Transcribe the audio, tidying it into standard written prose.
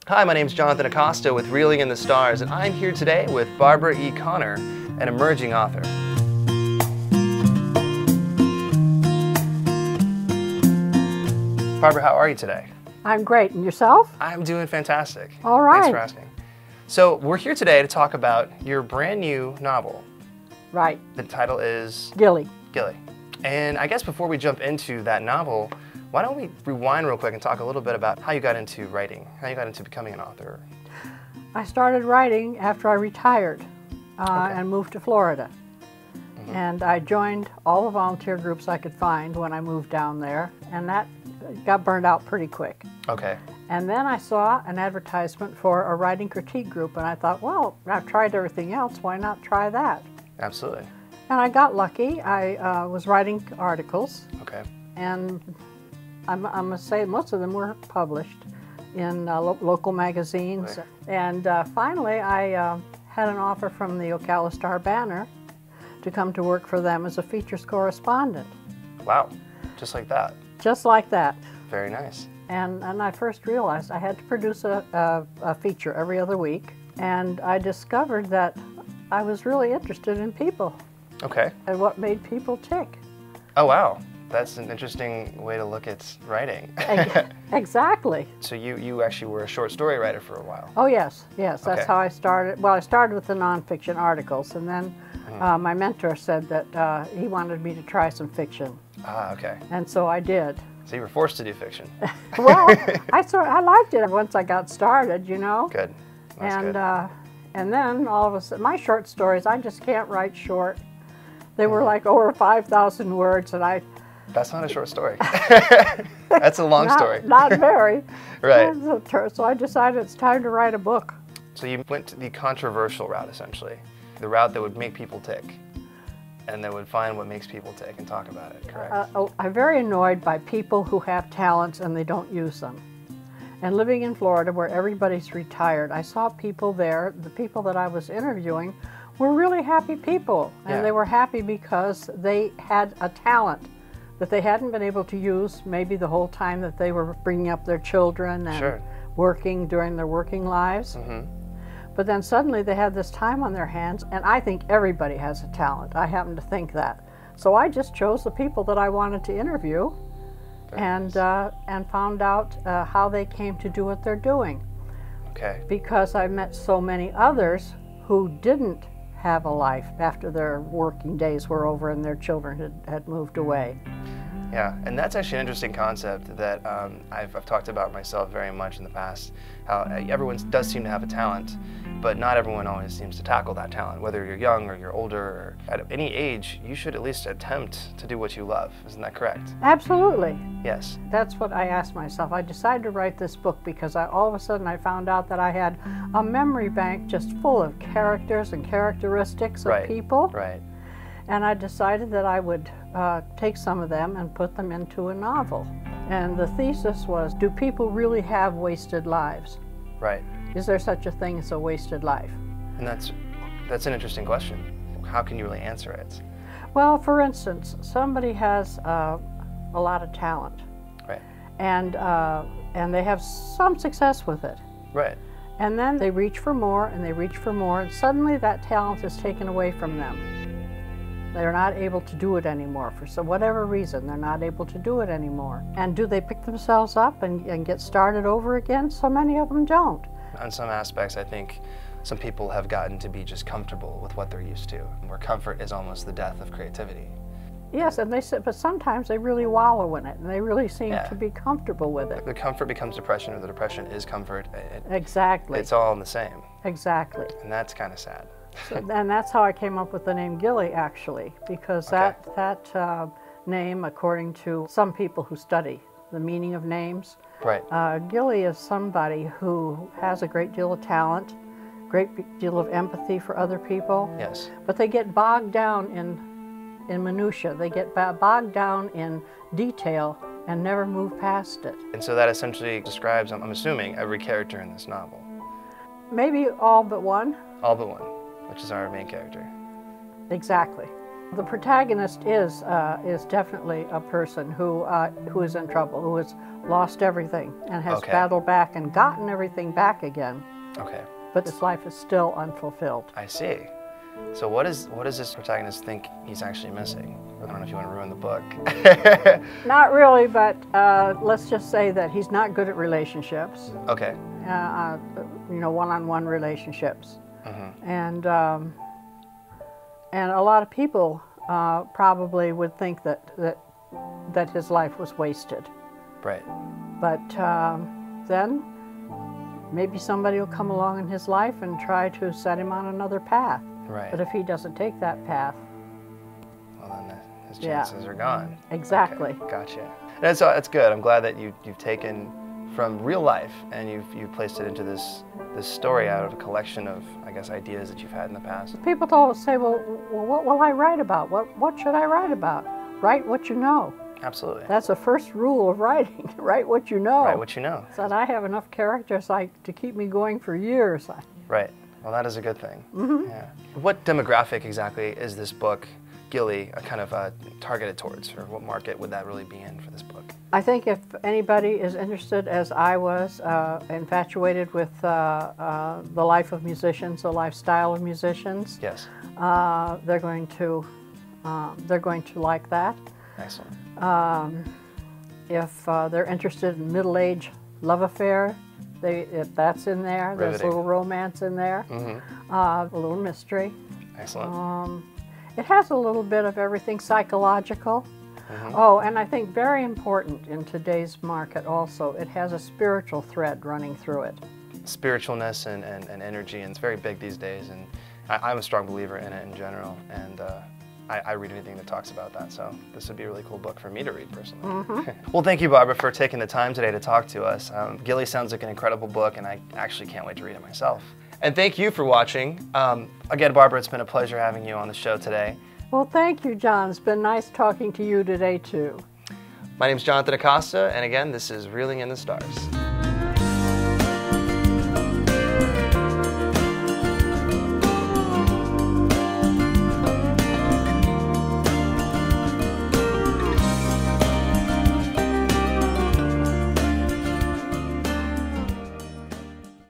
Hi, my name is Jonathan Acosta with Reeling in the Stars, and I'm here today with Barbara E. Connor, an emerging author. Barbara, how are you today? I'm great. And yourself? I'm doing fantastic. All right. Thanks for asking. So we're here today to talk about your brand new novel. Right. The title is? Gilly. Gilly. And I guess before we jump into that novel, why don't we rewind real quick and talk a little bit about how you got into writing, how you got into becoming an author. I started writing after I retired and moved to Florida. Mm-hmm. And I joined all the volunteer groups I could find when I moved down there, and that got burned out pretty quick. Okay. And then I saw an advertisement for a writing critique group, and I thought, well, I've tried everything else, why not try that? Absolutely. And I got lucky. I was writing articles. Okay. And I must say most of them were published in local magazines. Right. And finally I had an offer from the Ocala Star-Banner to come to work for them as a features correspondent. Wow, just like that. Just like that. Very nice. And I first realized I had to produce a feature every other week, and I discovered that I was really interested in people. Okay. And what made people tick. Oh wow, that's an interesting way to look at writing. Exactly. So you actually were a short story writer for a while. Oh yes, yes, that's Okay. how I started. Well, I started with the nonfiction articles, and then my mentor said that he wanted me to try some fiction. Ah, okay. And so I did. So you were forced to do fiction. Well, I liked it once I got started, you know. Good. That's and good. And then all of a sudden, my short stories, I just can't write short. They were like over 5,000 words, and I. That's not a short story. That's a long story. Not very. Right. So I decided it's time to write a book. So you went to the controversial route, essentially. The route that would make people tick. And that would find what makes people tick and talk about it, correct? I'm very annoyed by people who have talents and they don't use them. And living in Florida where everybody's retired, I saw people there, the people that I was interviewing, were really happy people. And Yeah. they were happy because they had a talent that they hadn't been able to use maybe the whole time that they were bringing up their children and Sure. working during their working lives. Mm-hmm. But then suddenly they had this time on their hands, and I think everybody has a talent. I happen to think that. So I just chose the people that I wanted to interview and found out how they came to do what they're doing. Okay. Because I met so many others who didn't have a life after their working days were over and their children had moved away. Yeah, and that's actually an interesting concept that I've talked about myself very much in the past, how everyone does seem to have a talent, but not everyone always seems to tackle that talent. Whether you're young or you're older, or at any age, you should at least attempt to do what you love. Isn't that correct? Absolutely. Yes. That's what I asked myself. I decided to write this book because all of a sudden I found out that I had a memory bank just full of characters and characteristics of people. Right. And I decided that I would take some of them and put them into a novel. And the thesis was, do people really have wasted lives? Right. Is there such a thing as a wasted life? And that's an interesting question. How can you really answer it? Well, for instance, somebody has a lot of talent. Right. And they have some success with it. Right. And then they reach for more and they reach for more, and suddenly that talent is taken away from them. They're not able to do it anymore. For whatever reason, they're not able to do it anymore. And do they pick themselves up and get started over again? So many of them don't. On some aspects, I think some people have gotten to be just comfortable with what they're used to, where comfort is almost the death of creativity. Yes, and but sometimes they really wallow in it, and they really seem Yeah. to be comfortable with it. The comfort becomes depression, or the depression is comfort. Exactly. It's all the same. Exactly. And that's kind of sad. And that's how I came up with the name Gilly, actually, because Okay. that name, according to some people who study the meaning of names, Right. Gilly is somebody who has a great deal of talent, great deal of empathy for other people, Yes. but they get bogged down in minutia. They get bogged down in detail and never move past it. And so that essentially describes, I'm assuming, every character in this novel. Maybe all but one. All but one, which is our main character. Exactly. The protagonist is definitely a person who is in trouble, who has lost everything and has battled back and gotten everything back again. Okay. But his life is still unfulfilled. I see. So what does this protagonist think he's actually missing? I don't know if you want to ruin the book. Not really, but let's just say that he's not good at relationships. Okay. You know, one-on-one relationships. Mm-hmm. And a lot of people probably would think that his life was wasted. Right. But then maybe somebody will come along in his life and try to set him on another path. Right. But if he doesn't take that path, well, then his chances are gone. Exactly. Okay, gotcha. And so that's good. I'm glad that you've taken from real life and you've placed it into this story out of a collection of, I guess, ideas that you've had in the past. People always say, well, what will I write about? What should I write about? Write what you know. Absolutely. That's the first rule of writing. Write what you know. Write what you know. So that I have enough characters to keep me going for years. Right. Well, that is a good thing. Mm-hmm. Yeah. What demographic exactly is this book, Gilly, kind of targeted towards, or what market would that really be in for this book? I think if anybody is interested, as I was, infatuated with the life of musicians, the lifestyle of musicians, yes, they're going to like that. Excellent. If they're interested in middle-age love affair, if that's in there. Riveting. There's a little romance in there, Mm-hmm. a little mystery. Excellent. It has a little bit of everything psychological. Mm-hmm. Oh, and I think very important in today's market also, it has a spiritual thread running through it. Spiritualness and energy, and it's very big these days, and I'm a strong believer in it in general, and I read anything that talks about that, so this would be a really cool book for me to read personally. Mm-hmm. Well, thank you, Barbara, for taking the time today to talk to us. Gilly sounds like an incredible book, and I actually can't wait to read it myself. And thank you for watching. Again, Barbara, it's been a pleasure having you on the show today. Well, thank you, John. It's been nice talking to you today, too. My name's Jonathan Acosta, and again, this is Reeling in the Stars.